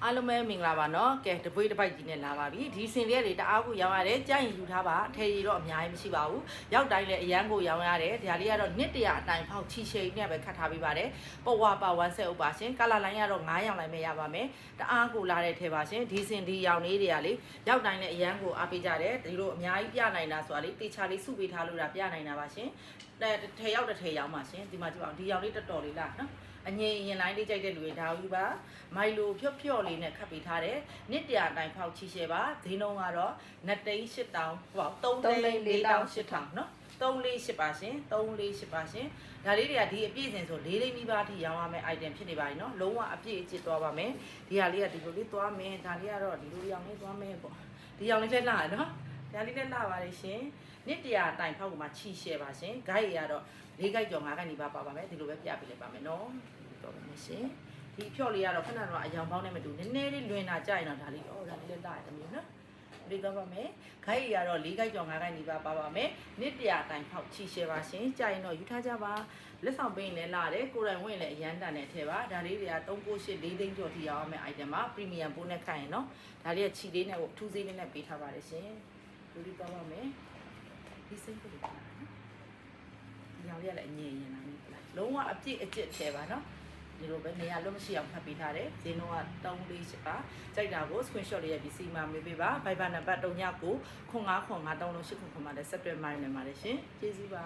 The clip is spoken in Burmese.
အားလုံးပဲမင်္ဂလာပါနော်ကဲတပွေးတစ်ပိုက်ကြီးနဲ့လာပါပြီဒီစင်လေးတွေတအားကိုရောင်းရတယ်ကြိုက်ရင်ယူထားပါအထည်ရတော့အများကြီးမရှိပါဘူးရောက်တိုင်းလည်းအရန်ကိုရောင်းရတယ်ဒါလေးကတော့နှစ်တရာအတိုင်ဖောက်ချီရှိန်နဲ့ပဲခတ်ထားပေးပါတယ်ပေါ်ဝါပါဝမ်းဆက်ဥပါရှင်ကလာလိုင်းကတော့9ရောင်လိုက်မဲ့ရပါမယ်တအားကိုလာတဲ့ထဲပါရှင်ဒီစင်ဒီရောင်လေးတွေကလေရောက်တိုင်းလည်းအရန်ကိုအားပေးကြတယ်ဒီလိုအများကြီးပြနိုင်တာဆိုတာလေတေချာလေးစုပေးထားလို့တာပြနိုင်တာပါရှင်ထဲရောက်တဲ့ထဲရောင်းပါရှင်ဒီမှာကြည့်ပါဦးဒီရောင်လေးတော်တော်လေးလားနော်အငြိမ်ရင်လိုင်းလေးကြိုက်တဲ့လူတွေဒါယူပါမိုင်လိုဖြော့ဖြော့လေးနဲ့ခတ်ပေးထားတယ်နှစ်တရာအတိုင်းဖောက်ချီရှယ်ပါဈေးနှုန်းကတော့2,800,000ဟို3,400,000နော်348ပါရှင်348ပါရှင်ဒါလေးတွေကဒီအပြည့်စင်ဆို4လိမ့်နီးပါးထိရောင်းရမယ့် item ဖြစ်နေပါပြီနော်လုံးဝအပြည့်အကျစ်သွားပါမယ်ဒီဟာလေးကဒီလိုလေးသွားမယ်ဒါလေးကတော့ဒီလိုရောင်လေးသွားမယ်ပေါ့ဒီရောင်လေးလည်းလာရနော်ဒါလေးလည်းလာပါလေရှင်နှစ်တရာအတိုင်းဖောက်မှာချီရှယ်ပါရှင်ဂိုက်ရတော့4ဂိုက်ကျော်5ဂိုက်နီးပါးပါပါမယ်ဒီလိုပဲပြပေးလိုက်ပါမယ်နော်တော့ပါမယ်ရှင်ဒီဖြော့လေးကတော့ခဏတော့အယောင်ပေါင်းနဲ့မတူနည်းနည်းလေးလွင်တာကြရင်တော့ဒါလေးဒါလေးလည်းလာရတယ်မျိုးနော်ဒီတော့ပါမယ်ဂိုက်ရတော့4ဂိုက်ကျော်5ဂိုက်နီးပါးပါပါမယ်နှစ်တရာအတိုင်းဖောက်ချီရှယ်ပါရှင်ကြရင်တော့ယူထားကြပါလက်ဆောင်ပေးရင်လည်းလာတယ်ကိုယ်တိုင်ဝင်လည်းအရန်တန်တဲ့အထည်ပါဒါလေးတွေက398 4သိန်းကျော်ထိရောင်းရမယ့် item ပါ premium ပိုးနဲ့ခိုင်းရင်နော်ဒါလေးကချီလေးနဲ့ထူးသေးလေးနဲ့ပေးထားပါတယ်ရှင်ဒီတော့ပါမယ်ဒီစိတ်ကိုပါနော်ဒီရောင်လေးကလည်းအငြိမ်ရင်လာနေပလားလုံးဝအပြည့်အကျစ်ထဲပါနော်ဒီလိုပဲနေရာလုံးမရှိအောင်ဖတ်ပေးထားတယ်ဈေးနှုန်းက348ပါကြိုက်တာကို screenshot လေးရိုက်ပြီးစီမံမေးပေးပါ Viber နံပါတ်3995953800မှာလည်းဆက်တွဲမိုင်းနေပါတယ်ရှင်ကျေးဇူးပါ